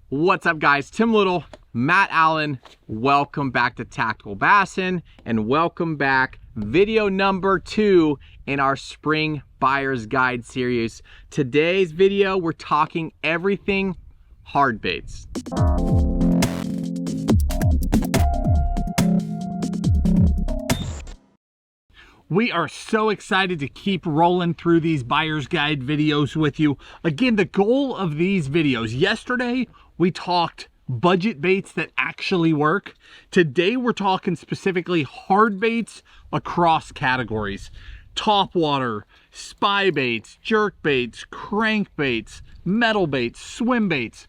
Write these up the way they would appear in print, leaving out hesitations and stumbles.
What's up, guys? Tim Little, Matt Allen. Welcome back to Tactical Bassin, and welcome back video number 2 in our spring buyer's guide series. Today's video, we're talking everything hard baits. We are so excited to keep rolling through these buyer's guide videos with you. Again, the goal of these videos, yesterday we talked budget baits that actually work. Today we're talking specifically hard baits across categories. Topwater, spy baits, jerk baits, crankbaits, metal baits, swim baits.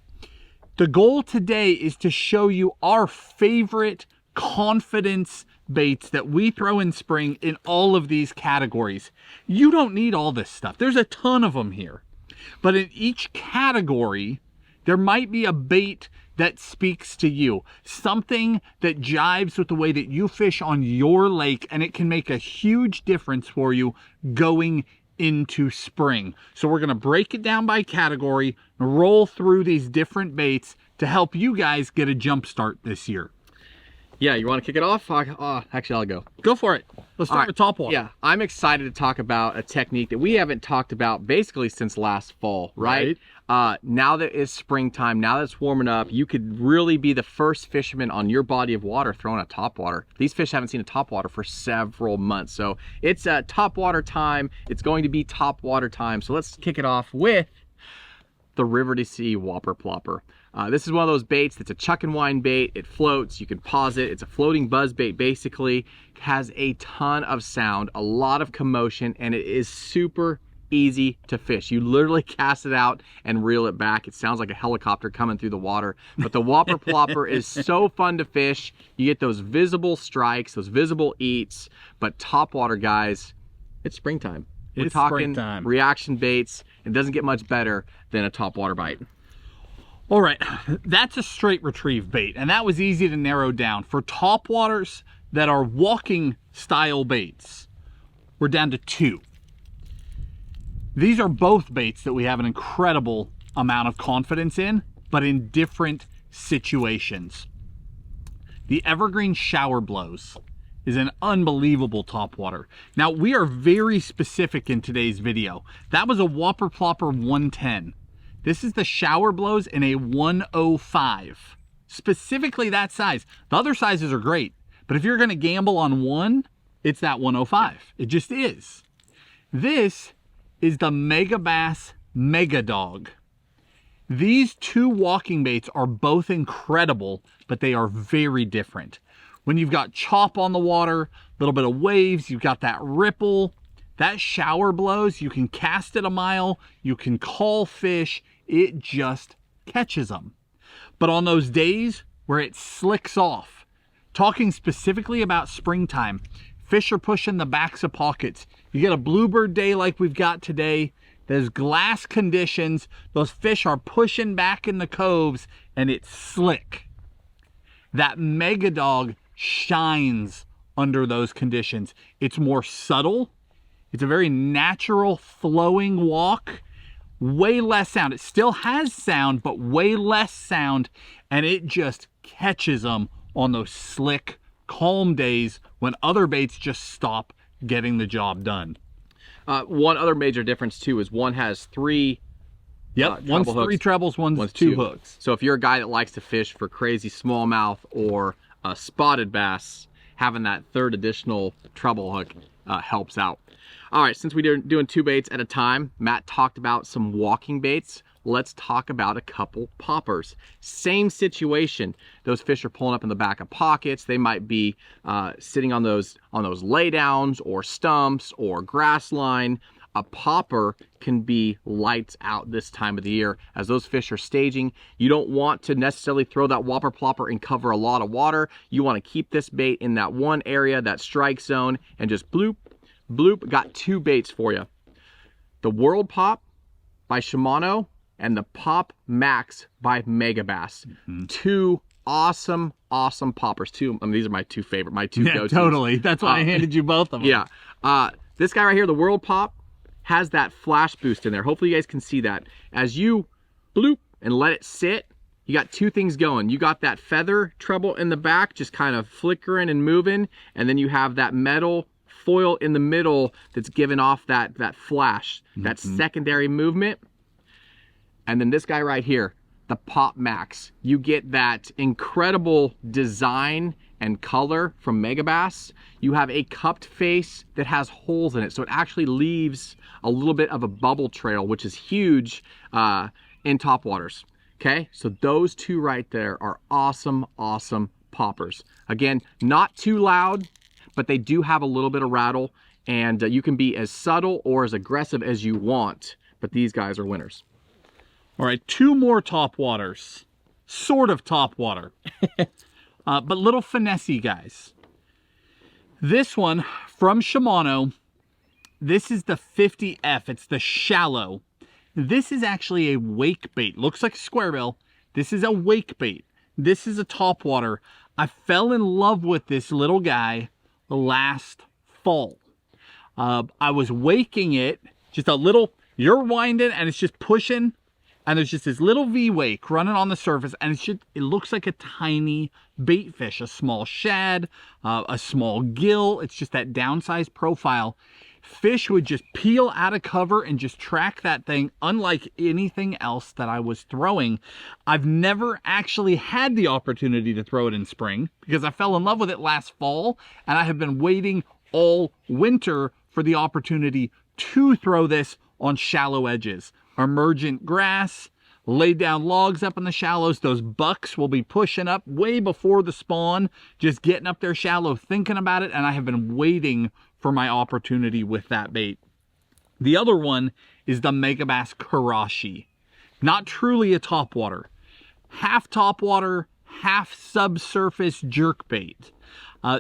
The goal today is to show you our favorite confidence baits that we throw in spring in all of these categories. You don't need all this stuff. There's a ton of them here. But in each category, there might be a bait that speaks to you. Something that jives with the way that you fish on your lake, and it can make a huge difference for you going into spring. So we're gonna break it down by category, roll through these different baits to help you guys get a jump start this year. Yeah, you want to kick it off? Actually, I'll go. Go for it. Let's start with Topwater. Yeah, I'm excited to talk about a technique that we haven't talked about basically since last fall, right? Now that it's springtime, now that it's warming up, you could really be the first fisherman on your body of water throwing a topwater. These fish haven't seen a topwater for several months, so it's topwater time. It's going to be topwater time. So let's kick it off with the River to Sea Whopper Plopper. This is one of those baits that's a chuck and wind bait. It floats, you can pause it. It's a floating buzz bait basically. It has a ton of sound, a lot of commotion, and it is super easy to fish. You literally cast it out and reel it back. It sounds like a helicopter coming through the water, but the Whopper Plopper is so fun to fish. You get those visible strikes, those visible eats, but topwater, guys, it's springtime. We're talking springtime. Reaction baits. It doesn't get much better than a topwater bite. All right, that's a straight retrieve bait, and that was easy to narrow down. For topwaters that are walking style baits, we're down to 2. These are both baits that we have an incredible amount of confidence in, but in different situations. The Evergreen Shower Blows is an unbelievable topwater. Now, we are very specific in today's video. That was a Whopper Plopper 110. This is the Shower Blows in a 105. Specifically that size. The other sizes are great, but if you're gonna gamble on one, it's that 105. It just is. This is the Megabass Mega Dog. These 2 walking baits are both incredible, but they are very different. When you've got chop on the water, a little bit of waves, you've got that ripple, that Shower Blows, you can cast it a mile, you can call fish, it just catches them. But on those days where it slicks off, talking specifically about springtime, fish are pushing the backs of pockets. You get a bluebird day like we've got today, there's glass conditions, those fish are pushing back in the coves, and it's slick. That Mega Dog shines under those conditions. It's more subtle. It's a very natural flowing walk, way less sound. It still has sound, but way less sound, and it just catches them on those slick, calm days when other baits just stop getting the job done. One other major difference too is one has 3 one's 3 trebles, one's 2 hooks. So if you're a guy that likes to fish for crazy smallmouth or spotted bass, having that 3rd additional treble hook helps out. All right, since we're doing 2 baits at a time, Matt talked about some walking baits. Let's talk about a couple poppers. Same situation. Those fish are pulling up in the back of pockets. They might be sitting on those laydowns or stumps or grass line. A popper can be lights out this time of the year as those fish are staging. You don't want to necessarily throw that Whopper Plopper and cover a lot of water. You want to keep this bait in that one area, that strike zone, and just bloop, bloop. Got 2 baits for you. The World Pop by Shimano and the Pop Max by Megabass. 2 awesome poppers. These are my 2 favorite, my 2 go-tos. Totally. That's why I handed you both of them. Yeah. This guy right here, the World Pop, has that flash boost in there. Hopefully you guys can see that. As you bloop and let it sit, you got two things going. You got that feather treble in the back, just kind of flickering and moving, and then you have that metal foil in the middle that's giving off that flash, that secondary movement. And then this guy right here, the Pop Max. You get that incredible design and color from Megabass. You have a cupped face that has holes in it, so it actually leaves a little bit of a bubble trail, which is huge in topwaters. Okay, so those two right there are awesome, awesome poppers. Again, not too loud, but they do have a little bit of rattle, and you can be as subtle or as aggressive as you want, but these guys are winners. All right, two more topwaters, sort of topwater, but little finessey guys. This one from Shimano, this is the 50F, it's the shallow. This is actually a wake bait, looks like a squarebill. This is a wake bait. This is a topwater. I fell in love with this little guy last fall. I was waking it, just a little, you're winding and it's just pushing, and there's just this little V-wake running on the surface, and it's just, it looks like a tiny bait fish, a small shad, a small gill. It's just that downsized profile. Fish would just peel out of cover and just track that thing unlike anything else that I was throwing. I've never actually had the opportunity to throw it in spring because I fell in love with it last fall, and I have been waiting all winter for the opportunity to throw this on shallow edges. Emergent grass, lay down logs up in the shallows. Those bucks will be pushing up way before the spawn, just getting up there shallow, thinking about it, and I have been waiting for my opportunity with that bait. The other one is the Megabass Karashi. Not truly a topwater. Half topwater, half subsurface jerkbait.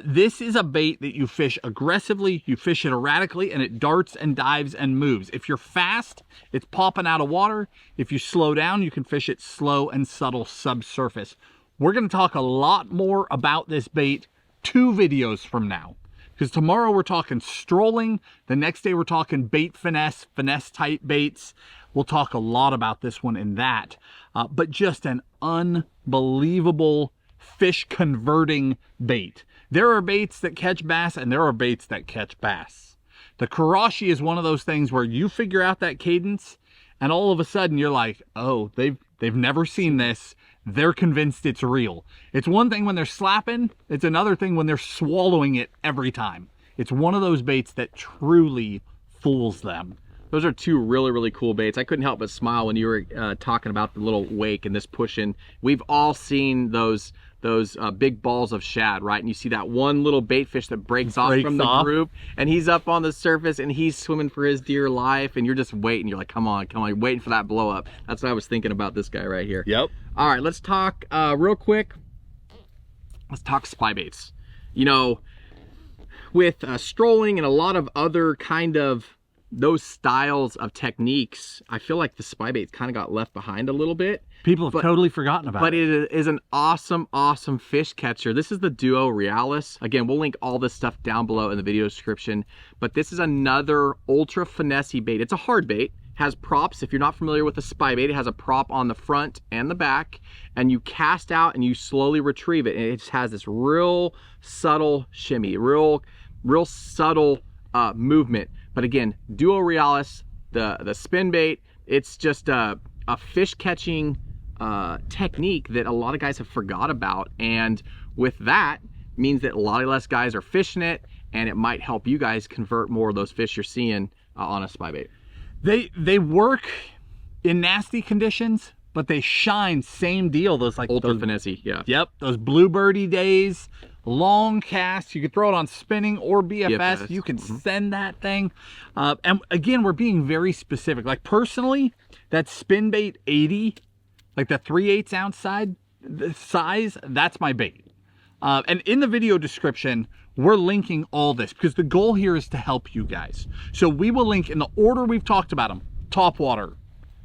This is a bait that you fish aggressively, you fish it erratically, and it darts and dives and moves. If you're fast, it's popping out of water. If you slow down, you can fish it slow and subtle subsurface. We're going to talk a lot more about this bait 2 videos from now. Because tomorrow we're talking strolling, the next day we're talking bait finesse type baits. We'll talk a lot about this one in that. But just an unbelievable fish converting bait. There are baits that catch bass and there are baits that catch bass. The Karashi is one of those things where you figure out that cadence and all of a sudden you're like, oh, they've never seen this. They're convinced it's real. It's one thing when they're slapping, it's another thing when they're swallowing it every time. It's one of those baits that truly fools them. Those are 2 really, really cool baits. I couldn't help but smile when you were talking about the little wake and this pushing. We've all seen those big balls of shad, right? And you see that one little bait fish that breaks off from the group, and he's up on the surface and he's swimming for his dear life, and you're just waiting. You're like, come on, you're waiting for that blow up. That's what I was thinking about this guy right here. Yep. All right, let's talk real quick. Let's talk spy baits. You know, with strolling and a lot of other kind of those styles of techniques, I feel like the spy baits kind of got left behind a little bit. People have totally forgotten about it. But it is an awesome, awesome fish catcher. This is the Duo Realis. Again, we'll link all this stuff down below in the video description. But this is another ultra finessey bait. It's a hard bait. Has props. If you're not familiar with a spy bait, it has a prop on the front and the back, and you cast out and you slowly retrieve it, and it just has this real subtle shimmy, real subtle movement. But again, Duo Realis, the spin bait, it's just a fish catching technique that a lot of guys have forgot about, and with that means that a lot less guys are fishing it, and it might help you guys convert more of those fish you're seeing on a spy bait. They work in nasty conditions, but they shine same deal. Those like ultra finessey, yeah. Yep, those bluebirdy days, long casts. You could throw it on spinning or BFS. You can send that thing. And again, we're being very specific. Like personally, that spin bait 80, like the 3/8 ounce size, that's my bait. And in the video description, we're linking all this because the goal here is to help you guys. So we will link in the order we've talked about them: topwater,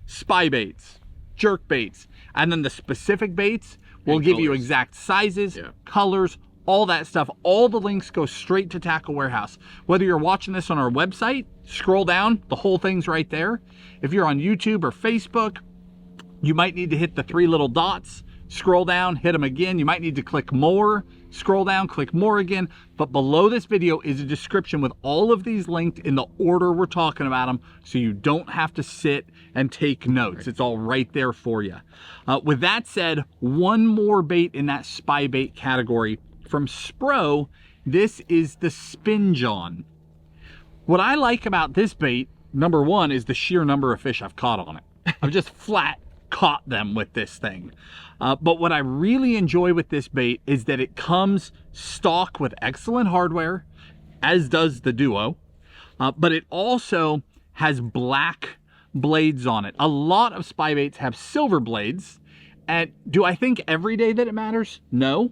spy baits, jerk baits, and then the specific baits will give you exact sizes, colors, all that stuff. All the links go straight to Tackle Warehouse. Whether you're watching this on our website, scroll down, the whole thing's right there. If you're on YouTube or Facebook, you might need to hit the 3 little dots, scroll down, hit them again. You might need to click more, scroll down, click more again. But below this video is a description with all of these linked in the order we're talking about them, so you don't have to sit and take notes. It's all right there for you. With that said, one more bait in that spy bait category from Spro. This is the Spin John. What I like about this bait, number one, is the sheer number of fish I've caught on it. I've just flat caught them with this thing. But what I really enjoy with this bait is that it comes stock with excellent hardware, as does the Duo, but it also has black blades on it. A lot of spy baits have silver blades, and do I think every day that it matters? No,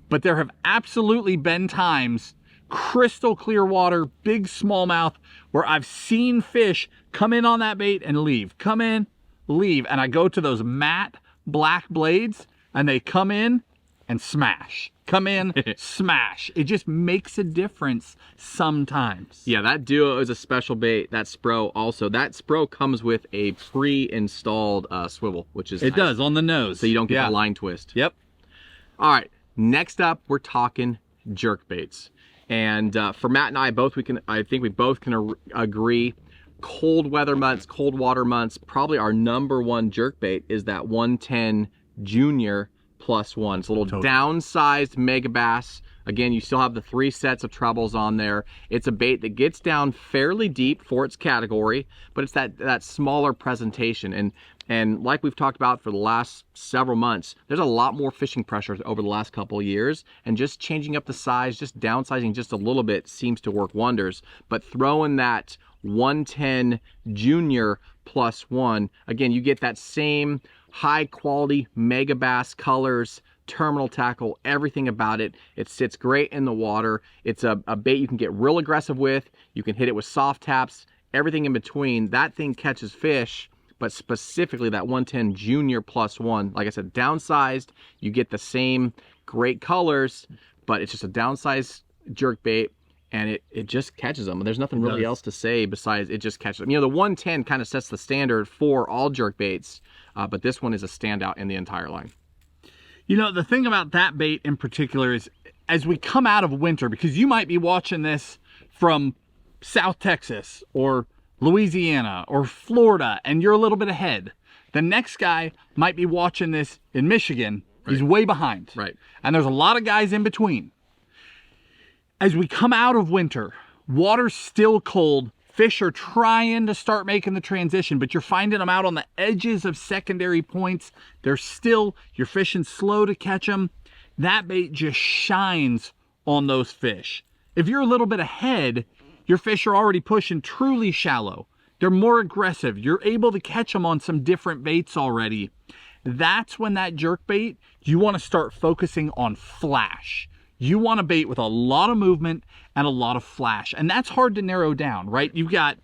but there have absolutely been times, crystal clear water, big smallmouth, where I've seen fish come in on that bait and leave, come in, leave, and I go to those matte black blades and they come in and smash, come in, smash. It just makes a difference sometimes. Yeah, that Duo is a special bait. That Spro also. That Spro comes with a pre-installed swivel, which is It nice. Does on the nose. So you don't get the line twist. Yep. All right, next up, we're talking jerkbaits. And for Matt and I both, I think we both can agree, cold weather months, cold water months, probably our #1 jerkbait is that 110 Junior +1. It's a little downsized mega bass. Again, you still have the 3 sets of trebles on there. It's a bait that gets down fairly deep for its category, but it's that smaller presentation. And like we've talked about for the last several months, there's a lot more fishing pressure over the last couple of years, and just changing up the size, just downsizing just a little bit seems to work wonders. But throwing that 110 Junior +1, again, you get that same high quality mega bass colors, terminal tackle, everything about it. It sits great in the water. It's a bait you can get real aggressive with. You can hit it with soft taps, everything in between. That thing catches fish, but specifically that 110 Junior +1, like I said, downsized. You get the same great colors, but it's just a downsized jerk bait, and it just catches them. There's nothing really else to say besides it just catches them. You know, the 110 kind of sets the standard for all jerk baits, but this one is a standout in the entire line. You know, the thing about that bait in particular is, as we come out of winter, because you might be watching this from South Texas or Louisiana or Florida, and you're a little bit ahead. The next guy might be watching this in Michigan. He's way behind. Right. And there's a lot of guys in between. As we come out of winter, water's still cold. Fish are trying to start making the transition, but you're finding them out on the edges of secondary points. You're fishing slow to catch them. That bait just shines on those fish. If you're a little bit ahead, your fish are already pushing truly shallow. They're more aggressive. You're able to catch them on some different baits already. That's when that jerk bait, you want to start focusing on flash. You want a bait with a lot of movement and a lot of flash. And that's hard to narrow down, right? You've got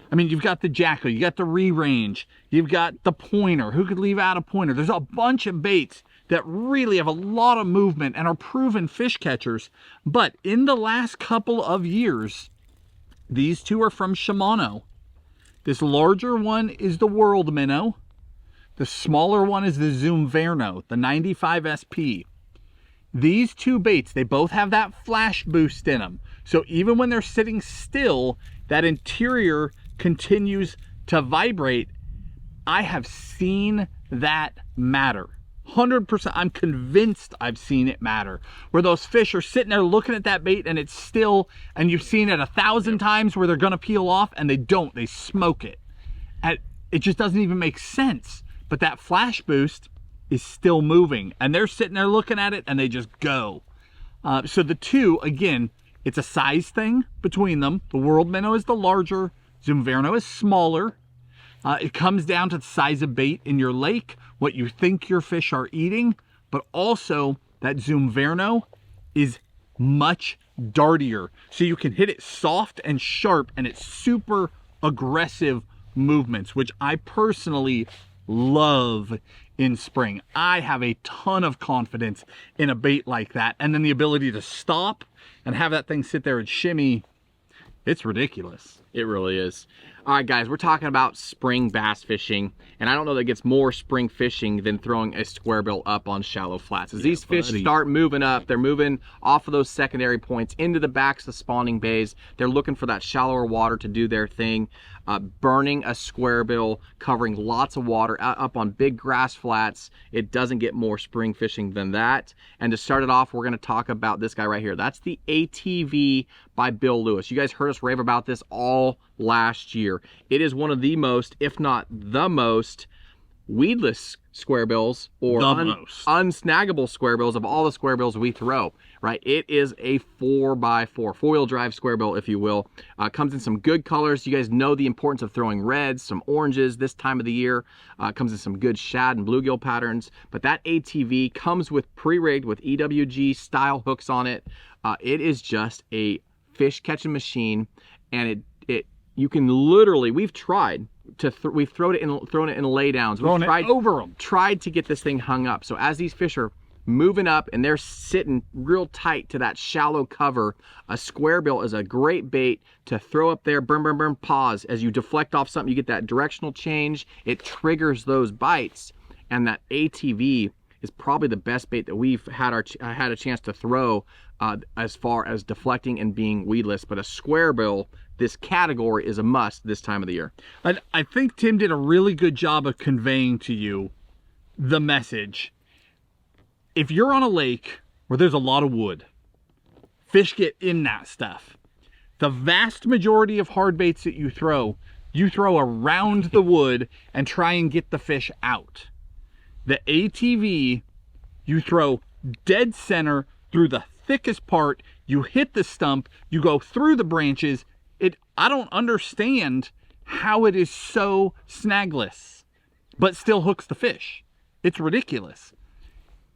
the Jacko, you got the re-range, you've got the pointer. Who could leave out a pointer? There's a bunch of baits that really have a lot of movement and are proven fish catchers. But in the last couple of years, these two are from Shimano. This larger one is the World Minnow. The smaller one is the Zoom Verno, the 95 SP. These two baits, they both have that flash boost in them. So even when they're sitting still, that interior continues to vibrate. I have seen that matter. 100%, I'm convinced I've seen it matter. Where those fish are sitting there looking at that bait and it's still, and you've seen it 1,000 times where they're gonna peel off and they don't, they smoke it. And it just doesn't even make sense. But that flash boost is still moving and they're sitting there looking at it and they just go. So the two, again, it's a size thing between them. The World Minnow is the larger, Zoom Verno is smaller. It comes down to the size of bait in your lake, what you think your fish are eating, but also that Zoom Verno is much dartier. So you can hit it soft and sharp and it's super aggressive movements, which I personally love in spring. I have a ton of confidence in a bait like that. And then the ability to stop and have that thing sit there and shimmy, it's ridiculous. It really is. All right, guys, we're talking about spring bass fishing, and I don't know that it gets more spring fishing than throwing a squarebill up on shallow flats. As these fish start moving up, they're moving off of those secondary points into the backs of the spawning bays. They're looking for that shallower water to do their thing. Burning a squarebill, covering lots of water up on big grass flats. It doesn't get more spring fishing than that. And to start it off, we're going to talk about this guy right here. That's the ATV by Bill Lewis. You guys heard us rave about this all last year. It is one of the most, if not the most, weedless squarebills or unsnaggable squarebills of all the squarebills we throw, right? It is a 4x4, four-wheel drive squarebill, if you will. Comes in some good colors. You guys know the importance of throwing reds, some oranges this time of the year. Comes in some good shad and bluegill patterns. But that ATV comes with pre-rigged with EWG style hooks on it. It is just a fish catching machine, and you can literally, we've thrown it in laydowns. We've tried over them. Tried to get this thing hung up. So as these fish are moving up and they're sitting real tight to that shallow cover, a squarebill is a great bait to throw up there, burn, burn, burn, pause. As you deflect off something, you get that directional change. It triggers those bites, and that ATV is probably the best bait that we've had a chance to throw as far as deflecting and being weedless. But a squarebill, this category, is a must this time of the year. I think Tim did a really good job of conveying to you the message. If you're on a lake where there's a lot of wood, fish get in that stuff. The vast majority of hard baits that you throw around the wood and try and get the fish out. The ATV, you throw dead center through the thickest part, you hit the stump, you go through the branches. I don't understand how it is so snagless, but still hooks the fish. It's ridiculous.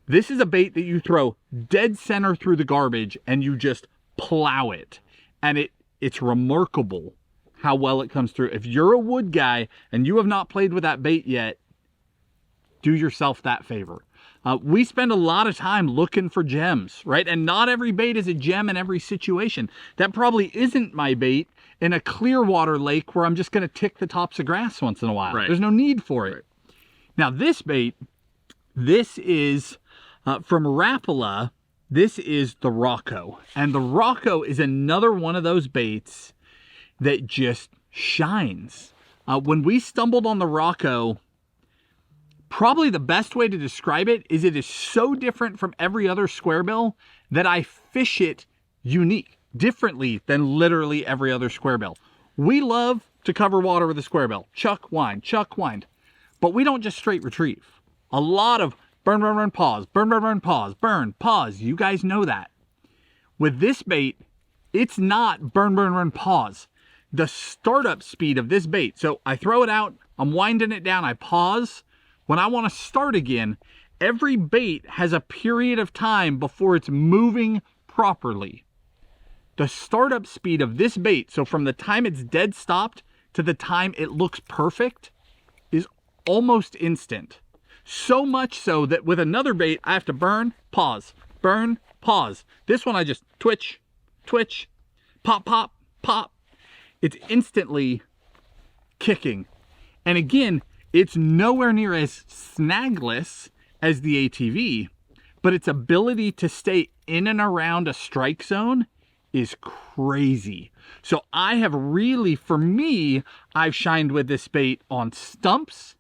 This is a bait that you throw dead center through the garbage and you just plow it. And it's remarkable how well it comes through. If you're a wood guy and you have not played with that bait yet, do yourself that favor. We spend a lot of time looking for gems, right? And not every bait is a gem in every situation. That probably isn't my bait in a clear water lake where I'm just going to tick the tops of grass once in a while. Right. There's no need for it. Right. Now this bait, this is from Rapala. This is the Rocco. And the Rocco is another one of those baits that just shines. When we stumbled on the Rocco, probably the best way to describe it is so different from every other squarebill that I fish it unique, differently than literally every other squarebill. We love to cover water with a squarebill. Chuck, wind. But we don't just straight retrieve. A lot of burn, burn, burn, pause, burn, burn, burn, pause, burn, pause. You guys know that. With this bait, it's not burn, burn, burn, pause. The startup speed of this bait. So I throw it out, I'm winding it down, I pause. When I want to start again, every bait has a period of time before it's moving properly. The startup speed of this bait, so from the time it's dead stopped to the time it looks perfect, is almost instant. So much so that with another bait, I have to burn, pause, burn, pause. This one I just twitch, twitch, pop, pop, pop. It's instantly kicking. And again, it's nowhere near as snagless as the ATV, but its ability to stay in and around a strike zone is crazy. So I have really, for me, I've shined with this bait on stumps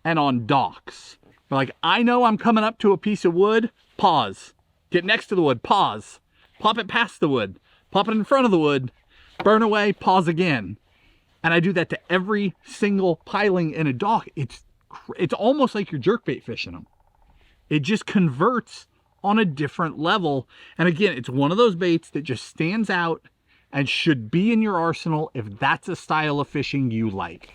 and on docks. Like, I know I'm coming up to a piece of wood, pause. Get next to the wood, pause. Pop it past the wood, pop it in front of the wood, burn away, pause again. And I do that to every single piling in a dock. It's almost like you're jerkbait fishing them. It just converts on a different level. And again, it's one of those baits that just stands out and should be in your arsenal if that's a style of fishing you like.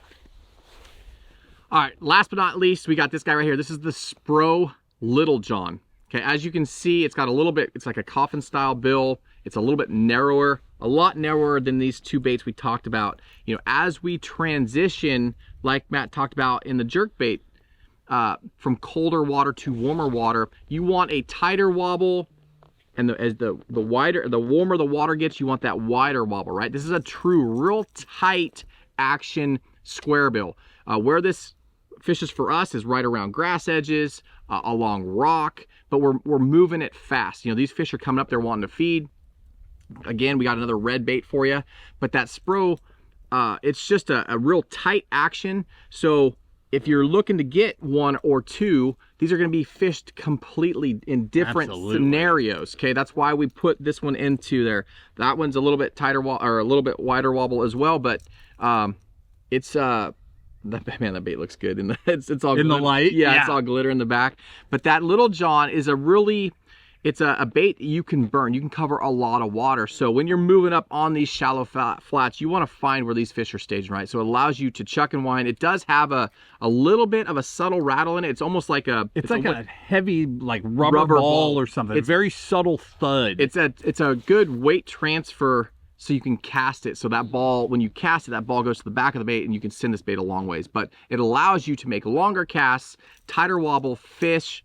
All right, last but not least, we got this guy right here. This is the Spro Little John. Okay, as you can see, it's got a little bit, it's like a coffin style bill. It's a little bit narrower, a lot narrower than these two baits we talked about. You know, as we transition, like Matt talked about in the jerkbait, from colder water to warmer water, you want a tighter wobble and the warmer the water gets, you want that wider wobble, right? This is a true, real tight action squarebill. Where this fishes for us is right around grass edges, along rock, but we're moving it fast. You know, these fish are coming up, they're wanting to feed. Again, we got another red bait for you, but that Spro, it's just a real tight action. So if you're looking to get one or two, these are going to be fished completely in different scenarios. Okay, that's why we put this one into there. That one's a little bit tighter or a little bit wider wobble as well, but it's man, that bait looks good in the it's all in the light. Yeah, it's all glitter in the back. But that Little John is a really, it's a bait you can burn. You can cover a lot of water. So when you're moving up on these shallow flats, you want to find where these fish are staging, right? So it allows you to chuck and wind. It does have a little bit of a subtle rattle in it. It's almost like a... It's like a heavy, like rubber ball or something. It's very subtle thud. It's a good weight transfer so you can cast it. So that ball, when you cast it, that ball goes to the back of the bait and you can send this bait a long ways. But it allows you to make longer casts, tighter wobble, fish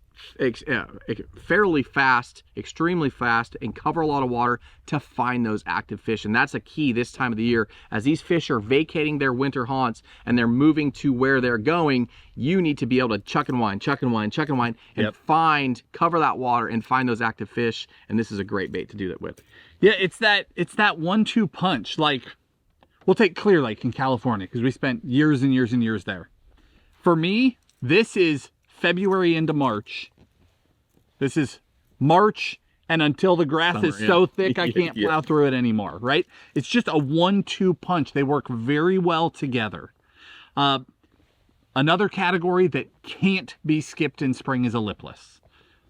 fairly fast, extremely fast, and cover a lot of water to find those active fish. And that's a key this time of the year. As these fish are vacating their winter haunts and they're moving to where they're going, you need to be able to chuck and wind, chuck and wind, chuck and wind, and cover that water and find those active fish. And this is a great bait to do that with. Yeah, it's that 1-2 punch. Like, we'll take Clear Lake in California because we spent years and years and years there. For me, this is February into March. This is March and until the grass is so thick I can't plow through it anymore, right? It's just a 1-2 punch. They work very well together. Another category that can't be skipped in spring is a lipless.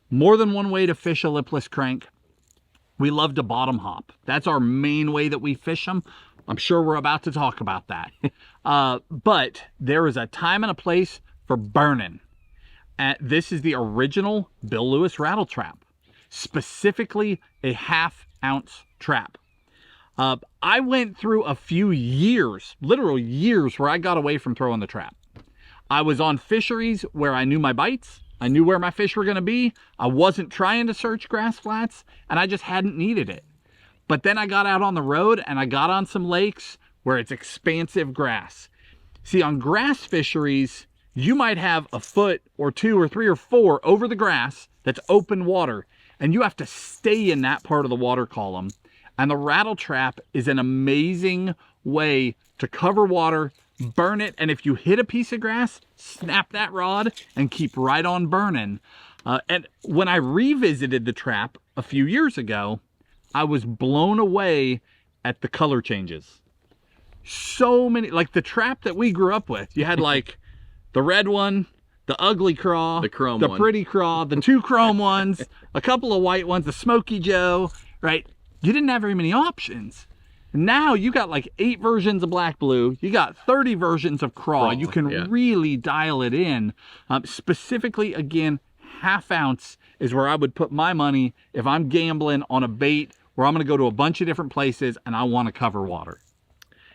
More than one way to fish a lipless crank. We love to bottom hop. That's our main way that we fish them. I'm sure we're about to talk about that. But there is a time and a place for burning. This is the original Bill Lewis rattle trap, specifically a 1/2 ounce trap. I went through a few years, literal years, where I got away from throwing the trap. I was on fisheries where I knew my bites. I knew where my fish were going to be. I wasn't trying to search grass flats, and I just hadn't needed it. But then I got out on the road and I got on some lakes where it's expansive grass. See, on grass fisheries, you might have a foot or 2 or 3 or 4 over the grass that's open water, and you have to stay in that part of the water column. And the rattle trap is an amazing way to cover water, burn it, and if you hit a piece of grass, snap that rod and keep right on burning. And when I revisited the trap a few years ago, I was blown away at the color changes. So many, like the trap that we grew up with, you had like the red one, the ugly craw, the pretty craw, the 2 chrome ones, a couple of white ones, the Smoky Joe, right? You didn't have very many options. Now you got like 8 versions of black blue. You got 30 versions of craw. You can really dial it in. Specifically, again, 1/2 ounce is where I would put my money if I'm gambling on a bait where I'm going to go to a bunch of different places and I want to cover water.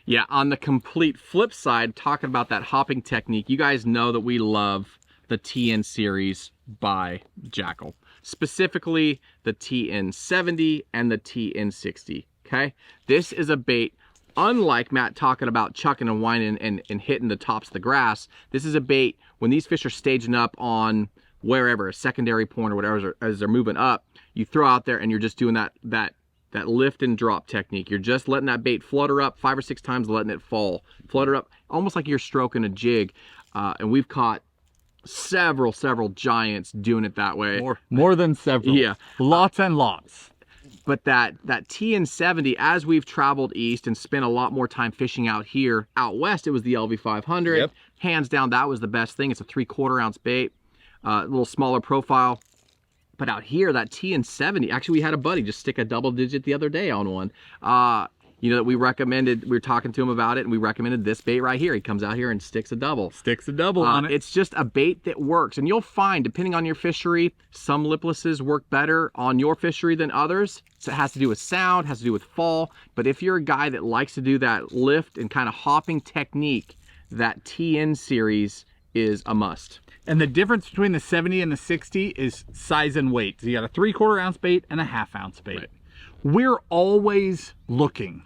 Yeah, on the complete flip side, talking about that hopping technique, you guys know that we love the TN series by Jackal. Specifically, the TN70 and the TN60, okay? This is a bait, unlike Matt talking about chucking and winding and hitting the tops of the grass, this is a bait, when these fish are staging up on wherever, a secondary point or whatever, as they're moving up, you throw out there and you're just doing that lift and drop technique. You're just letting that bait flutter up 5 or 6 times, letting it fall. Flutter up, almost like you're stroking a jig. And we've caught several giants doing it that way. More than several. Yeah. Lots and lots. But that TN70, as we've traveled east and spent a lot more time fishing out here, out west, it was the LV500. Yep. Hands down, that was the best thing. It's a 3/4 ounce bait, a little smaller profile. But out here, that TN70, actually we had a buddy just stick a double digit the other day on one. You know, that we recommended, we were talking to him about it, and we recommended this bait right here. He comes out here and sticks a double. Sticks a double on it. It's just a bait that works. And you'll find, depending on your fishery, some liplesses work better on your fishery than others. So it has to do with sound, has to do with fall. But if you're a guy that likes to do that lift and kind of hopping technique, that TN series is a must. And the difference between the 70 and the 60 is size and weight. So you got a 3/4 ounce bait and a 1/2 ounce bait. Right. We're always looking.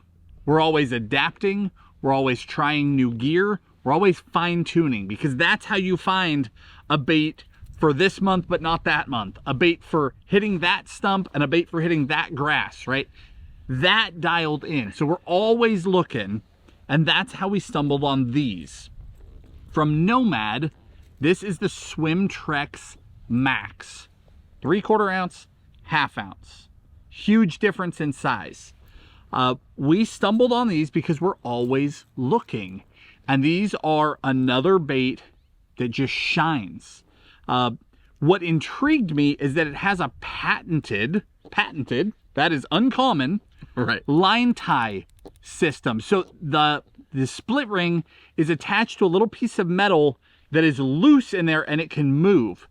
We're always adapting. We're always trying new gear. We're always fine tuning, because that's how you find a bait for this month, but not that month. A bait for hitting that stump and a bait for hitting that grass, right? That dialed in. So we're always looking, and that's how we stumbled on these. From Nomad, this is the Swimtrex Max. 3/4 ounce, 1/2 ounce. Huge difference in size. We stumbled on these because we're always looking. And these are another bait that just shines. What intrigued me is that it has a patented, that is uncommon, Right. line tie system. So the split ring is attached to a little piece of metal that is loose in there, and it can move.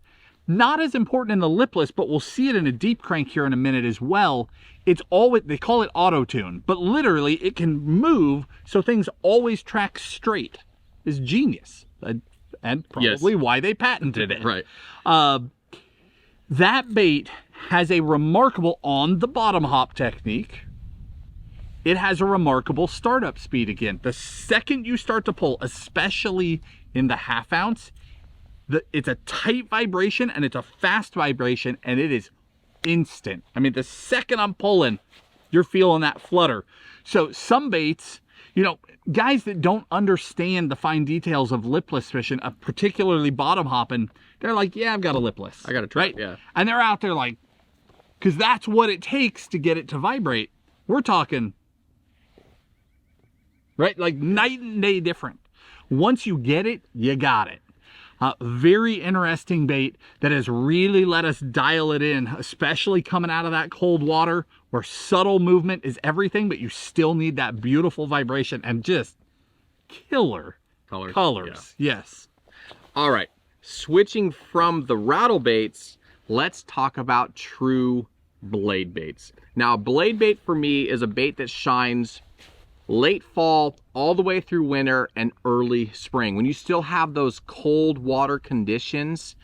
Not as important in the Lipless, but we'll see it in a deep crank here in a minute as well. It's always, they call it auto tune, but literally it can move so things always track straight. It's genius, and probably why they patented it. Right. That bait has a remarkable on the bottom hop technique. It has a remarkable startup speed again. The second you start to pull, especially in the 1/2 ounce, it's a tight vibration and it's a fast vibration, and it is instant. I mean, the second I'm pulling, you're feeling that flutter. So some baits, you know, guys that don't understand the fine details of lipless fishing, particularly bottom hopping, they're like, yeah, I've got a lipless. I got to try right? it, yeah. And they're out there like, because that's what it takes to get it to vibrate. We're talking, right? Like night and day different. Once you get it, you got it. Very interesting bait that has really let us dial it in, especially coming out of that cold water where subtle movement is everything, but you still need that beautiful vibration and just killer colors. Yeah. Yes. All right, switching from the rattle baits, let's talk about true blade baits. Now, blade bait for me is a bait that shines late fall all the way through winter and early spring, when you still have those cold water conditions,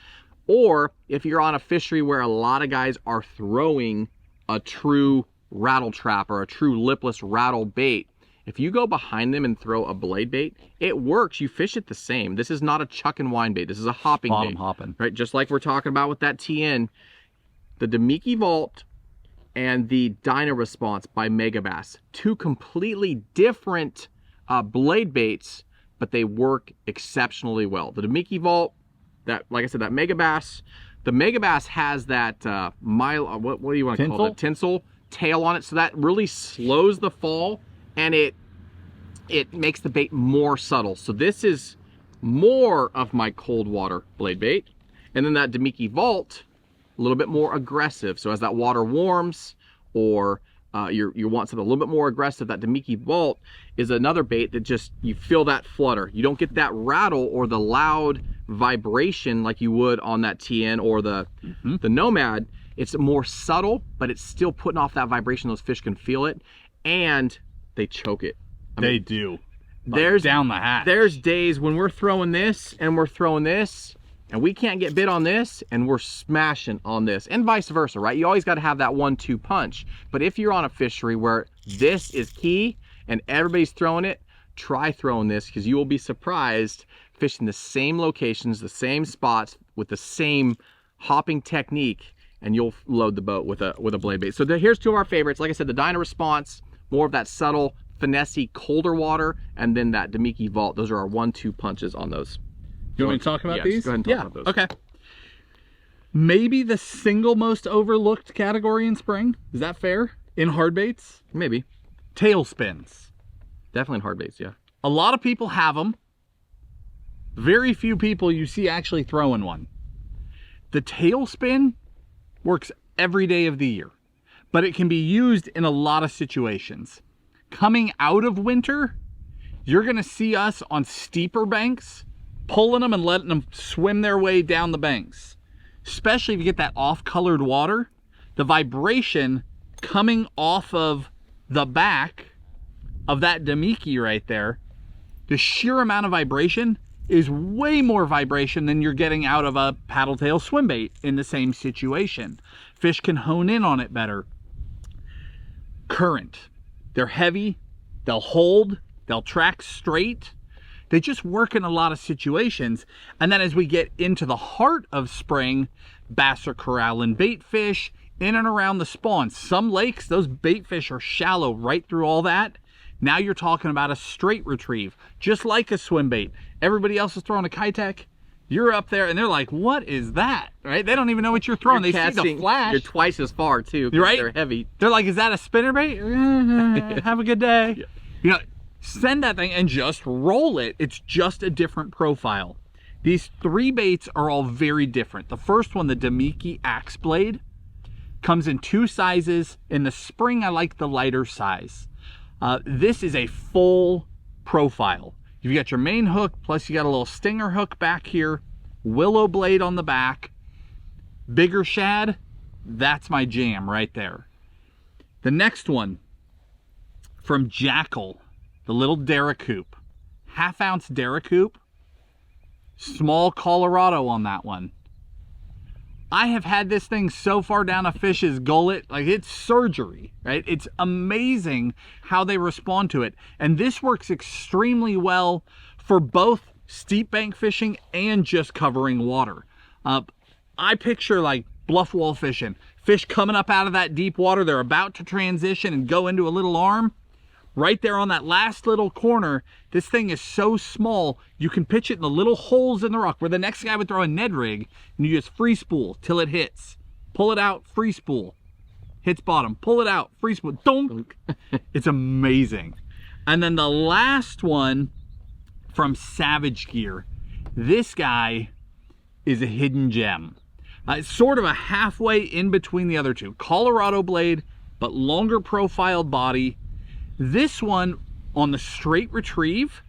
or if you're on a fishery where a lot of guys are throwing a true rattle trap or a true lipless rattle bait. If you go behind them and throw a blade bait, it works. You fish it the same. This is not a chuck and wind bait. This is a hopping bait. Bottom hopping. Right, just like we're talking about with that TN. The Demiki Vault and the Dyna Response by Megabass. Two completely different blade baits, but they work exceptionally well. The Demiki Vault, that, like I said, that Megabass, the Megabass has that what do you want to call it? Tinsel tail on it, so that really slows the fall, and it makes the bait more subtle. So this is more of my cold water blade bait. And then that Demiki Vault, a little bit more aggressive. So as that water warms, or you want something a little bit more aggressive, that Demiki Vault is another bait that just, you feel that flutter. You don't get that rattle or the loud vibration like you would on that TN or the Nomad. It's more subtle, but it's still putting off that vibration. Those fish can feel it, and they choke it. They do. There's down the hatch. There's days when we're throwing this and we're throwing this, and we can't get bit on this, and we're smashing on this, and vice versa, right? You always got to have that 1-2 punch. But if you're on a fishery where this is key and everybody's throwing it, try throwing this, because you will be surprised fishing the same locations, the same spots with the same hopping technique, and you'll load the boat with a blade bait. So here's two of our favorites. Like I said, the Dyna Response, more of that subtle, finessey, colder water, and then that Demiki Vault. Those are our 1-2 punches on those. You want me to talk about these? Go ahead and talk about those. Okay. Maybe the single most overlooked category in spring. Is that fair? In hard baits? Maybe. Tailspins. Definitely in hard baits, yeah. A lot of people have them. Very few people you see actually throwing one. The tailspin works every day of the year, but it can be used in a lot of situations. Coming out of winter, you're gonna see us on steeper banks, pulling them and letting them swim their way down the banks. Especially if you get that off-colored water, the vibration coming off of the back of that Demiki right there, the sheer amount of vibration is way more vibration than you're getting out of a paddle tail swim bait in the same situation. Fish can hone in on it better. Current. They're heavy, they'll hold, they'll track straight. They just work in a lot of situations. And then as we get into the heart of spring, bass are corralling bait fish in and around the spawn. Some lakes, those bait fish are shallow right through all that. Now you're talking about a straight retrieve, just like a swim bait. Everybody else is throwing a Kitech. You're up there and they're like, what is that? Right? They don't even know what you're throwing. They see the flash. You're twice as far too, right? They're heavy. They're like, is that a spinner bait? Have a good day. Yeah. You know, send that thing and just roll it. It's just a different profile. These 3 baits are all very different. The first one, the Damiki Axe Blade, comes in 2 sizes. In the spring, I like the lighter size. This is a full profile. You've got your main hook, plus you got a little stinger hook back here, willow blade on the back, bigger shad. That's my jam right there. The next one from Jackal, the little Daracoop, 1/2 ounce Daracoop, small Colorado on that one. I have had this thing so far down a fish's gullet, like it's surgery, right? It's amazing how they respond to it. And this works extremely well for both steep bank fishing and just covering water. I picture like bluff wall fishing, fish coming up out of that deep water, they're about to transition and go into a little arm. Right there on that last little corner, this thing is so small, you can pitch it in the little holes in the rock where the next guy would throw a Ned rig, and you just free spool till it hits. Pull it out, free spool. Hits bottom, pull it out, free spool, donk. It's amazing. And then the last one from Savage Gear. This guy is a hidden gem. It's sort of a halfway in between the other two. Colorado blade, but longer profiled body. This one on the straight retrieve,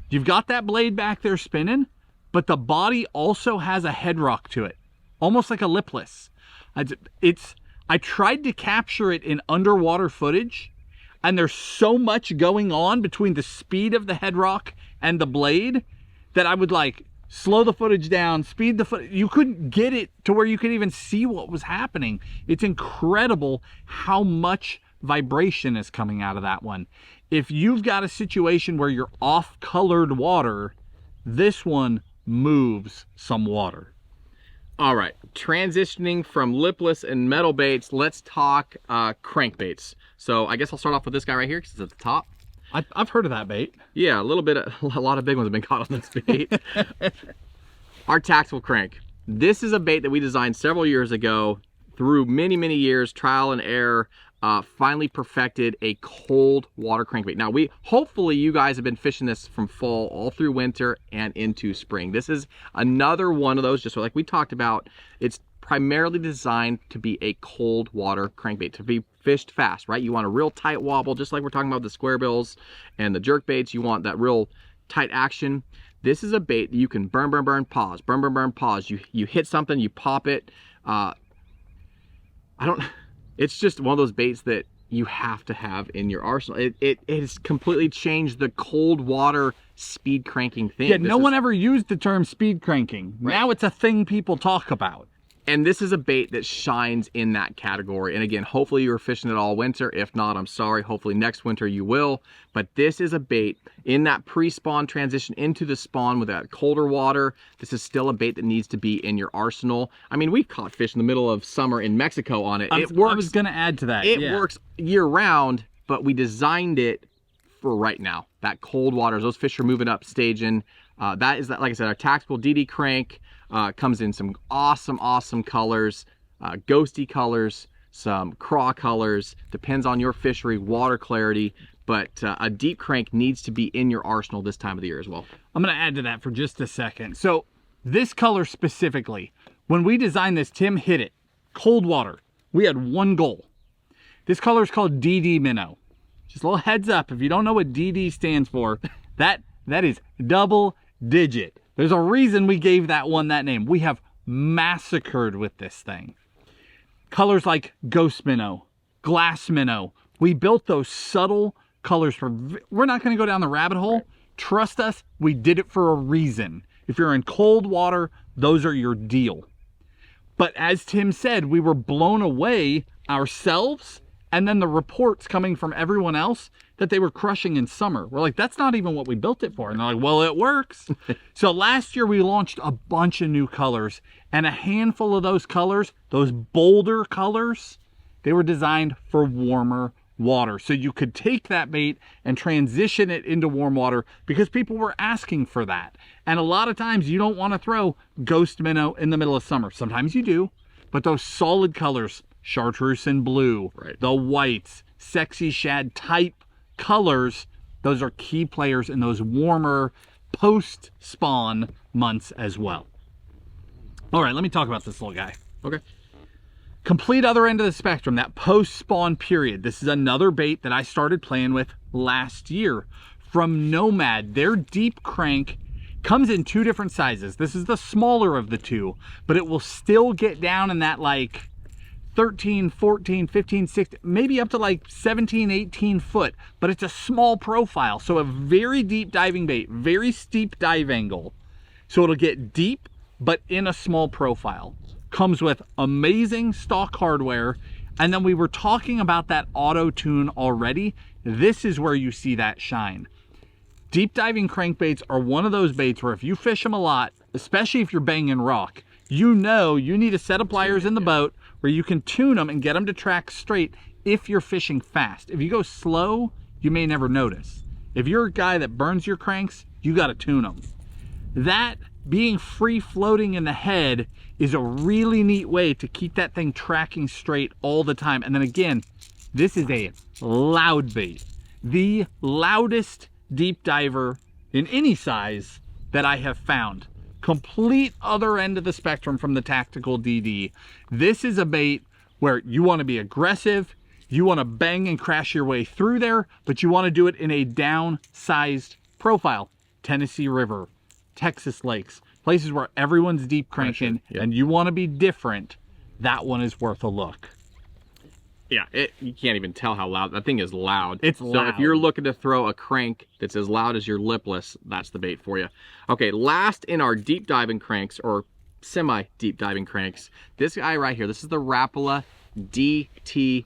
you've got that blade back there spinning, but the body also has a head rock to it, almost like a Lipless. I tried to capture it in underwater footage, and there's so much going on between the speed of the head rock and the blade that I would like slow the footage down, speed the footage. You couldn't get it to where you could even see what was happening. It's incredible how much vibration is coming out of that one. If you've got a situation where you're off colored water, this one moves some water. All right, transitioning from lipless and metal baits, let's talk crankbaits. So I guess I'll start off with this guy right here because it's at the top. I've heard of that bait. Yeah, a lot of big ones have been caught on this bait. Our Tactical Crank. This is a bait that we designed several years ago through many years, trial and error. Finally perfected a cold water crankbait. Now hopefully you guys have been fishing this from fall all through winter and into spring. This is another one of those, just like we talked about. It's primarily designed to be a cold water crankbait, to be fished fast, right? You want a real tight wobble, just like we're talking about the Squarebills and the Jerkbaits. You want that real tight action. This is a bait that you can burn, pause, burn, pause. You hit something, you pop it. It's just one of those baits that you have to have in your arsenal. It has completely changed the cold water speed cranking thing. Yeah, no one ever used the term speed cranking. Right. Now it's a thing people talk about. And this is a bait that shines in that category. And again, hopefully you were fishing it all winter. If not, I'm sorry. Hopefully next winter you will. But this is a bait in that pre-spawn transition into the spawn with that colder water. This is still a bait that needs to be in your arsenal. I mean, we caught fish in the middle of summer in Mexico on it. It works. I was going to add to that. It works year round, but we designed it for right now. That cold water, those fish are moving up, staging. That is, like I said, our Tactical DD Crank. Comes in some awesome colors, ghosty colors, some craw colors, depends on your fishery, water clarity, but a deep crank needs to be in your arsenal this time of the year as well. I'm going to add to that for just a second. So this color specifically, when we designed this, Tim hit it, cold water. We had one goal. This color is called DD Minnow. Just a little heads up, if you don't know what DD stands for, that is double digit. There's a reason we gave that one that name. We have massacred with this thing. Colors like Ghost Minnow, Glass Minnow. We built those subtle colors we're not going to go down the rabbit hole. Right. Trust us, we did it for a reason. If you're in cold water, those are your deal. But as Tim said, we were blown away ourselves, and then the reports coming from everyone else that they were crushing in summer. We're like, that's not even what we built it for. And they're like, well, it works. So last year we launched a bunch of new colors, and a handful of those colors, those bolder colors, they were designed for warmer water. So you could take that bait and transition it into warm water because people were asking for that. And a lot of times you don't want to throw ghost minnow in the middle of summer. Sometimes you do, but those solid colors, chartreuse and blue, the whites, sexy shad type colors, those are key players in those warmer post-spawn months as well. All right, let me talk about this little guy. Okay. Complete other end of the spectrum, that post-spawn period. This is another bait that I started playing with last year from Nomad. Their deep crank comes in two different sizes. This is the smaller of the two, but it will still get down in that like 13, 14, 15, 16, maybe up to like 17, 18 foot, but it's a small profile. So a very deep diving bait, very steep dive angle. So it'll get deep, but in a small profile. Comes with amazing stock hardware. And then we were talking about that auto tune already. This is where you see that shine. Deep diving crankbaits are one of those baits where if you fish them a lot, especially if you're banging rock, you know you need a set of pliers in the boat where you can tune them and get them to track straight if you're fishing fast. If you go slow, you may never notice. If you're a guy that burns your cranks, you got to tune them. That being free floating in the head is a really neat way to keep that thing tracking straight all the time. And then again, this is a loud bait. The loudest deep diver in any size that I have found. Complete other end of the spectrum from the Tactical DD. This is a bait where you want to be aggressive, you want to bang and crash your way through there, but you want to do it in a downsized profile. Tennessee River, Texas lakes, places where everyone's deep cranking, and you want to be different. That one is worth a look. Yeah, you can't even tell how loud. That thing is loud. It's loud. So if you're looking to throw a crank that's as loud as your Lipless, that's the bait for you. Okay, last in our deep diving cranks, or semi-deep diving cranks, this guy right here, this is the Rapala DT16.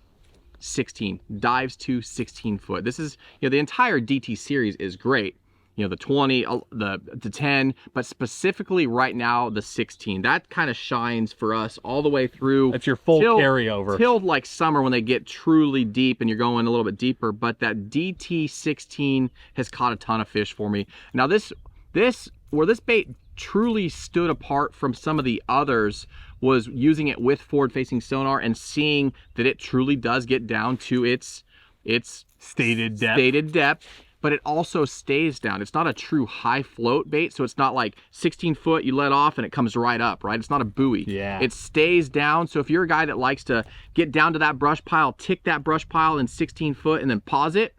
Dives to 16 foot. This is, the entire DT series is great. The 20, the 10, but specifically right now, the 16. That kind of shines for us all the way through. That's your full carryover. Till like summer when they get truly deep and you're going a little bit deeper, but that DT16 has caught a ton of fish for me. Now where this bait truly stood apart from some of the others was using it with forward-facing sonar and seeing that it truly does get down to its stated depth. But it also stays down. It's not a true high float bait, so it's not like 16 foot, you let off and it comes right up, right? It's not a buoy. Yeah. It stays down, so if you're a guy that likes to get down to that brush pile, tick that brush pile in 16 foot and then pause it,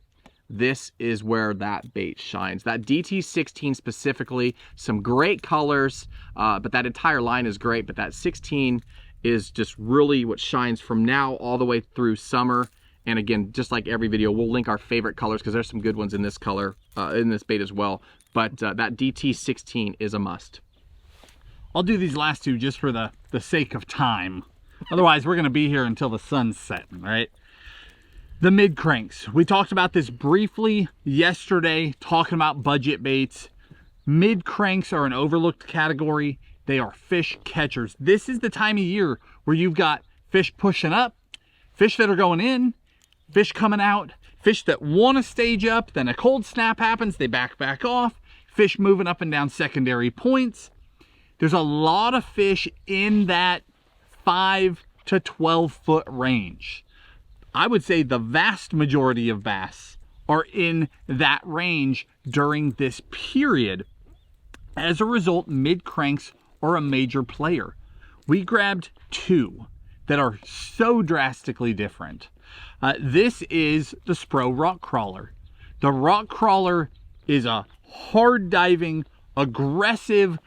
this is where that bait shines. That DT16 specifically, some great colors, but that entire line is great, but that 16 is just really what shines from now all the way through summer. And again, just like every video, we'll link our favorite colors because there's some good ones in this color, in this bait as well. But that DT16 is a must. I'll do these last two just for the sake of time. Otherwise, we're going to be here until the sun's setting, right? The mid cranks. We talked about this briefly yesterday, talking about budget baits. Mid cranks are an overlooked category. They are fish catchers. This is the time of year where you've got fish pushing up, fish that are going in, fish coming out, fish that want to stage up, then a cold snap happens, they back off, fish moving up and down secondary points. There's a lot of fish in that 5 to 12 foot range. I would say the vast majority of bass are in that range during this period. As a result, mid cranks are a major player. We grabbed two that are so drastically different. This is the Spro Rock Crawler. The Rock Crawler is a hard diving, aggressive,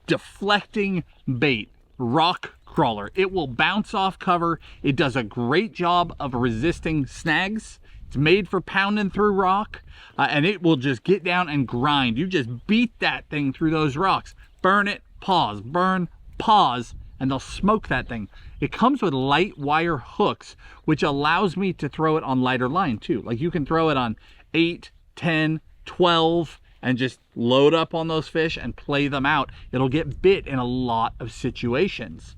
deflecting bait. Rock Crawler. It will bounce off cover. It does a great job of resisting snags. It's made for pounding through rock, and it will just get down and grind. You just beat that thing through those rocks. burn it, pause, burn, pause, and they'll smoke that thing. It comes with light wire hooks, which allows me to throw it on lighter line too. Like you can throw it on 8, 10, 12, and just load up on those fish and play them out. It'll get bit in a lot of situations.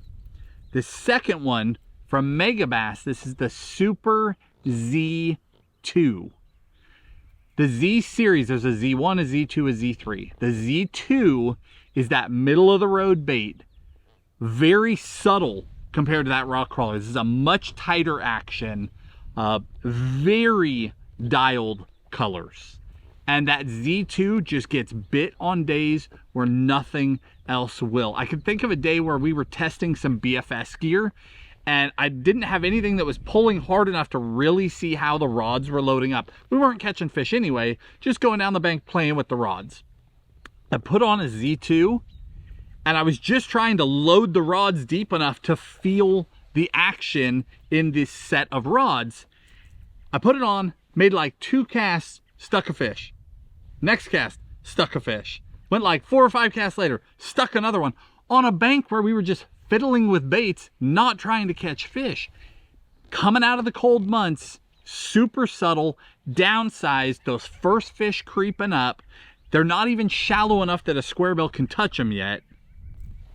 The second one from Megabass, this is the Super Z2. The Z series, there's a Z1, a Z2, a Z3. The Z2 is that middle of the road bait, very subtle compared to that rock crawler. This is a much tighter action, very dialed colors. And that Z2 just gets bit on days where nothing else will. I can think of a day where we were testing some BFS gear and I didn't have anything that was pulling hard enough to really see how the rods were loading up. We weren't catching fish anyway, just going down the bank playing with the rods. I put on a Z2 and I was just trying to load the rods deep enough to feel the action in this set of rods. I put it on, made like 2 casts, stuck a fish. Next cast, stuck a fish. Went like 4 or 5 casts later, stuck another one on a bank where we were just fiddling with baits, not trying to catch fish. Coming out of the cold months, super subtle, downsized, those first fish creeping up. They're not even shallow enough that a squarebill can touch them yet.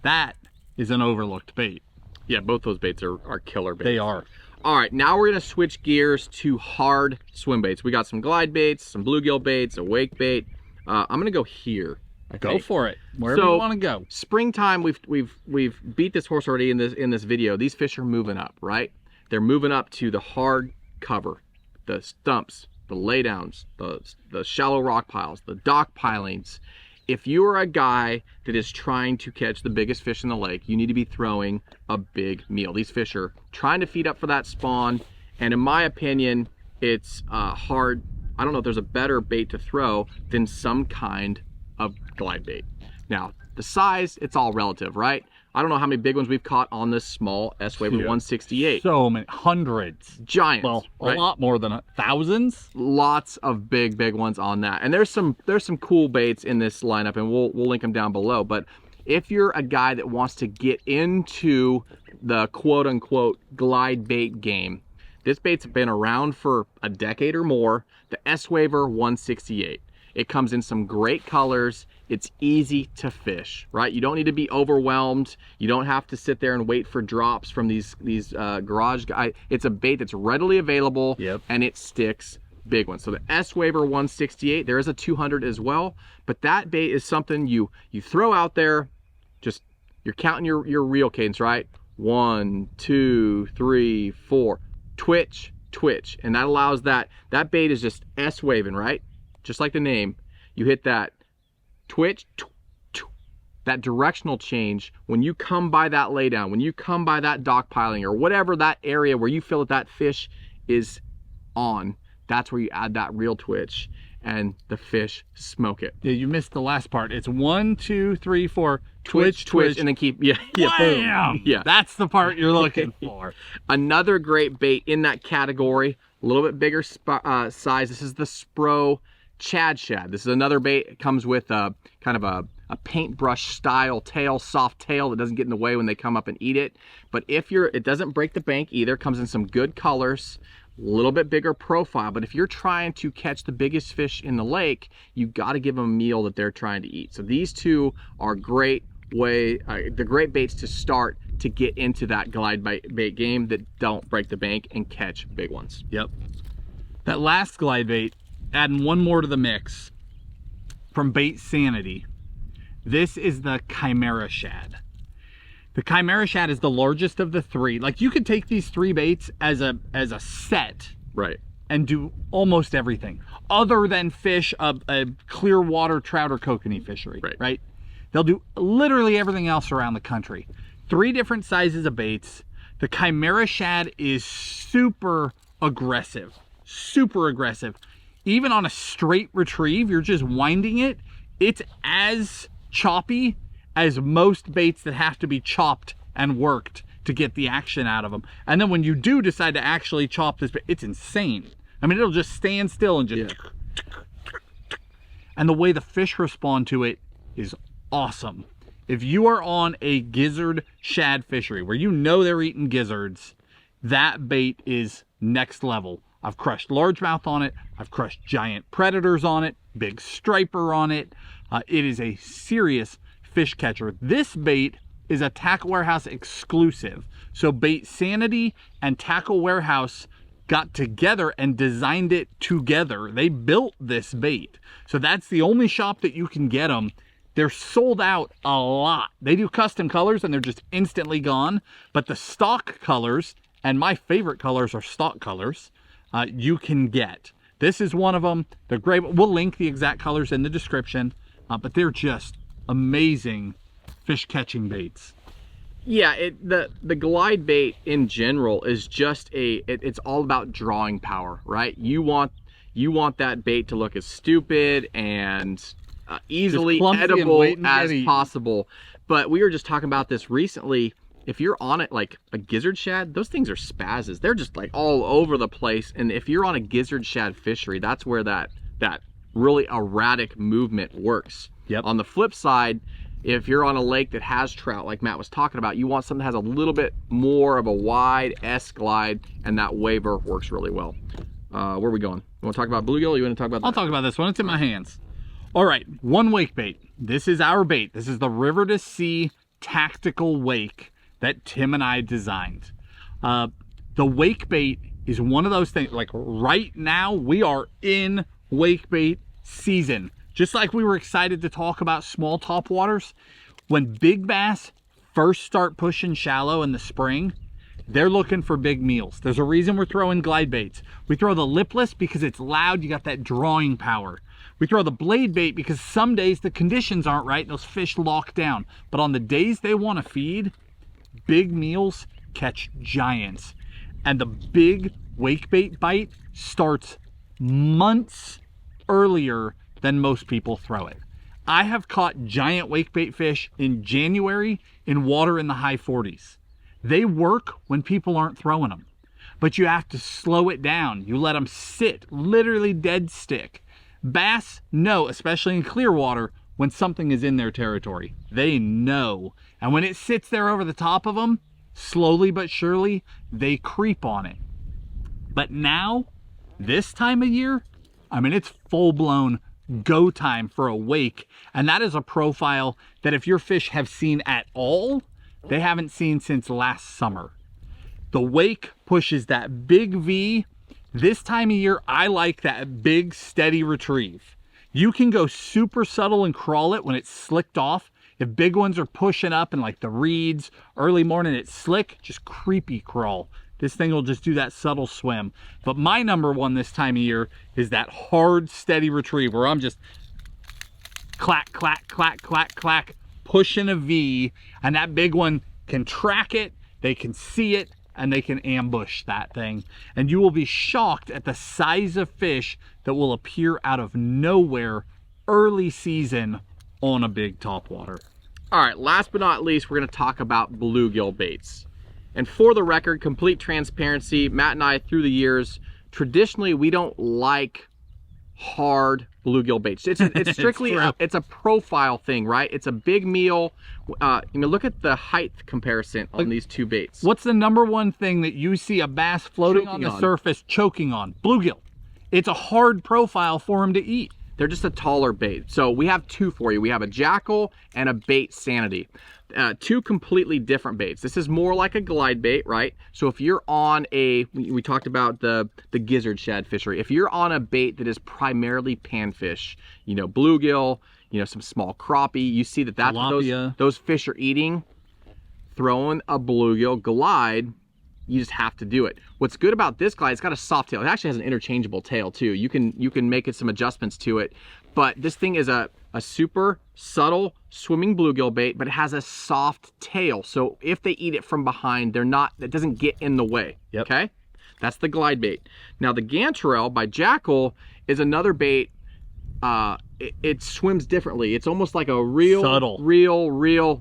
That is an overlooked bait. Yeah, both those baits are killer baits. They are. All right, now we're gonna switch gears to hard swim baits. We got some glide baits, some bluegill baits, a wake bait. I'm gonna go here. Go for it. Wherever you want to go. Springtime, we've beat this horse already in this video. These fish are moving up, right? They're moving up to the hard cover, the stumps, the laydowns, the shallow rock piles, the dock pilings. If you are a guy that is trying to catch the biggest fish in the lake, you need to be throwing a big meal. These fish are trying to feed up for that spawn, and in my opinion, it's hard. I don't know if there's a better bait to throw than some kind of glide bait. Now, the size, it's all relative, right? I don't know how many big ones we've caught on this small S-Wave 168. So many, hundreds. Giants. Well, right? a lot more than thousands. Lots of big ones on that. And there's some cool baits in this lineup, and we'll link them down below. But if you're a guy that wants to get into the quote-unquote glide bait game, this bait's been around for a decade or more, the S-Waver 168. It comes in some great colors. It's easy to fish, right? You don't need to be overwhelmed. You don't have to sit there and wait for drops from these garage guys. It's a bait that's readily available, and it sticks big ones. So the S-Waver 168, there is a 200 as well, but that bait is something you throw out there. Just you're counting your reel cadence, right? 1, 2, 3, 4. Twitch, and that allows that bait is just S-waving, right? Just like the name, you hit that twitch, that directional change when you come by that laydown, when you come by that dock piling or whatever that area where you feel that fish is on, that's where you add that reel twitch and the fish smoke it. Yeah, you missed the last part. It's 1, 2, 3, 4, twitch, and then keep, boom. Yeah. That's the part you're looking for. Another great bait in that category, a little bit bigger size. This is the Spro Chad Shad. This is another bait. It comes with a kind of a paintbrush style tail, soft tail that doesn't get in the way when they come up and eat it. But it doesn't break the bank either. Comes in some good colors, a little bit bigger profile. But if you're trying to catch the biggest fish in the lake, you've got to give them a meal that they're trying to eat. So these two are the great baits to start to get into that glide bait game that don't break the bank and catch big ones. Yep. That last glide bait, adding one more to the mix from Bait Sanity. This is the Chimera Shad. The Chimera Shad is the largest of the three. Like, you could take these 3 baits as a set, right, and do almost everything other than fish a clear water trout or kokanee fishery, right? They'll do literally everything else around the country. 3 different sizes of baits. The Chimera Shad is super aggressive. Even on a straight retrieve, you're just winding it, it's as choppy as most baits that have to be chopped and worked to get the action out of them. And then when you do decide to actually chop this bait, it's insane. I mean, it'll just stand still and just... And the way the fish respond to it is awesome. If you are on a gizzard shad fishery where you know they're eating gizzards, that bait is next level. I've crushed largemouth on it. I've crushed giant predators on it, big striper on it. It is a serious fish catcher. This bait is a Tackle Warehouse exclusive. So Bait Sanity and Tackle Warehouse got together and designed it together. They built this bait. So that's the only shop that you can get them. They're sold out a lot. They do custom colors and they're just instantly gone. But the stock colors, and my favorite colors are stock colors, you can get. This is one of them. They're great. We'll link the exact colors in the description, but they're just amazing fish catching baits. Yeah, the glide bait in general is just it's all about drawing power, right? You want that bait to look as stupid and easily edible as possible. But we were just talking about this recently. If you're on it like a gizzard shad, those things are spazzes. They're just like all over the place. And if you're on a gizzard shad fishery, that's where that really erratic movement works. Yep. On the flip side, if you're on a lake that has trout, like Matt was talking about, you want something that has a little bit more of a wide S glide, and that waver works really well. Where are we going? You want to talk about bluegill, or you want to talk about that? I'll talk about this one. It's in my hands. All right, one wake bait. This is our bait. This is the River to Sea tactical wake that Tim and I designed. The wake bait is one of those things, like right now we are in wake bait season. Just like we were excited to talk about small topwaters, when big bass first start pushing shallow in the spring, they're looking for big meals. There's a reason we're throwing glide baits. We throw the Lipless because it's loud, you got that drawing power. We throw the blade bait because some days the conditions aren't right, those fish lock down. But on the days they want to feed, big meals catch giants. And the big wake bait bite starts months earlier than most people throw it. I have caught giant wake bait fish in January in water in the high 40s. They work when people aren't throwing them, but you have to slow it down. You let them sit, literally dead stick. Bass know, especially in clear water, when something is in their territory. They know. And when it sits there over the top of them, slowly but surely, they creep on it. But now, this time of year, I mean, it's full-blown go time for a wake. And that is a profile that if your fish have seen at all, they haven't seen since last summer. The wake pushes that big V. This time of year, I like that big, steady retrieve. You can go super subtle and crawl it when it's slicked off. If big ones are pushing up in like the reeds, early morning it's slick, just creepy crawl. This thing will just do that subtle swim. But my number one this time of year is that hard, steady retrieve where I'm just clack, clack, clack, clack, clack, pushing a V, and that big one can track it, they can see it, and they can ambush that thing. And you will be shocked at the size of fish that will appear out of nowhere early season on a big topwater. All right, last but not least, we're gonna talk about bluegill baits. And for the record, complete transparency, Matt and I, through the years, traditionally, we don't like hard bluegill baits. It's strictly, it's a profile thing, right? It's a big meal. Look at the height comparison on these two baits. What's the number one thing that you see a bass floating on the surface choking on? Bluegill. It's a hard profile for him to eat. They're just a taller bait. So we have two for you. We have a Jackal and a Bait Sanity. Two completely different baits. This is more like a glide bait, right? So if you're on we talked about the gizzard shad fishery. If you're on a bait that is primarily panfish, bluegill, some small crappie, you see that's what those fish are eating. Throwing a bluegill glide, you just have to do it. What's good about this glide, it's got a soft tail. It actually has an interchangeable tail too. You can make some adjustments to it. But this thing is a super subtle swimming bluegill bait, but it has a soft tail. So if they eat it from behind, it doesn't get in the way. Yep. Okay? That's the glide bait. Now the Gantarelle by Jackal is another bait. It swims differently. It's almost like a real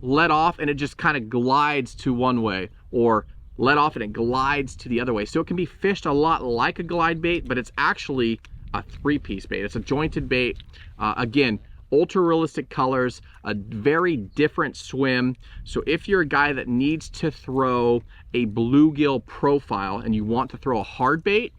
let off, and it just kind of glides to one way, or let off and it glides to the other way. So it can be fished a lot like a glide bait, but it's actually a three-piece bait. It's a jointed bait. Again, ultra realistic colors, a very different swim. So if you're a guy that needs to throw a bluegill profile and you want to throw a hard bait,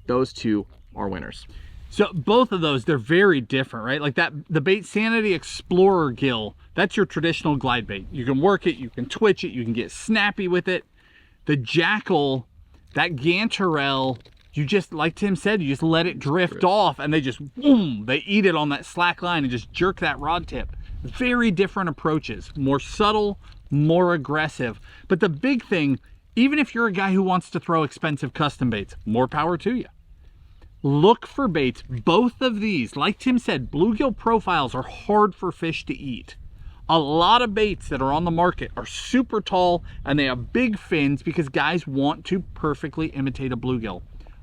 those two are winners. So both of those, they're very different, right? Like that, the Bait Sanity Explorer gill, that's your traditional glide bait. You can work it, you can twitch it, you can get snappy with it. The Jackal, that Gantarelle, you just, like Tim said, you just let it drift off and they just, boom, they eat it on that slack line and just jerk that rod tip. Very different approaches, more subtle, more aggressive. But the big thing, even if you're a guy who wants to throw expensive custom baits, more power to you. Look for baits. Both of these, like Tim said, bluegill profiles are hard for fish to eat. A lot of baits that are on the market are super tall and they have big fins because guys want to perfectly imitate a bluegill.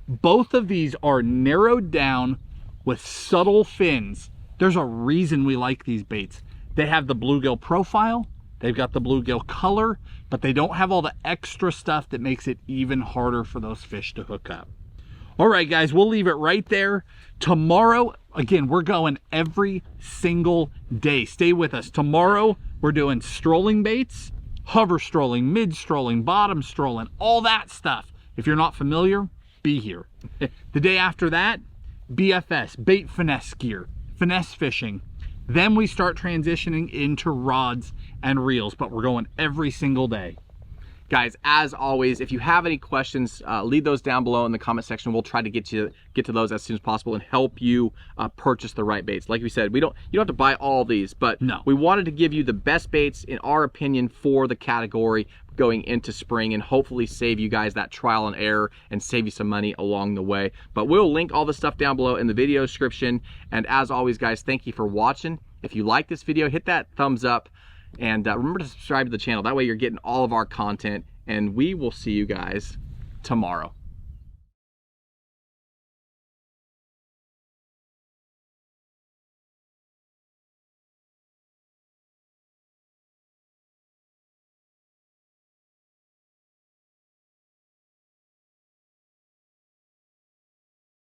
Both of these are narrowed down with subtle fins. There's a reason we like these baits. They have the bluegill profile, they've got the bluegill color, but they don't have all the extra stuff that makes it even harder for those fish to hook up. All right, guys, we'll leave it right there. Tomorrow, again, we're going every single day. Stay with us. Tomorrow, we're doing strolling baits, hover strolling, mid strolling, bottom strolling, all that stuff. If you're not familiar, be here. The day after that, BFS, bait finesse gear, finesse fishing. Then we start transitioning into rods and reels, but we're going every single day. Guys, as always, if you have any questions, leave those down below in the comment section. We'll try to get to those as soon as possible and help you purchase the right baits. Like we said, you don't have to buy all these, but no, we wanted to give you the best baits in our opinion for the category going into spring and hopefully save you guys that trial and error and save you some money along the way. But we'll link all the stuff down below in the video description. And as always, guys, thank you for watching. If you like this video, hit that thumbs up. And remember to subscribe to the channel. That way you're getting all of our content. And we will see you guys tomorrow.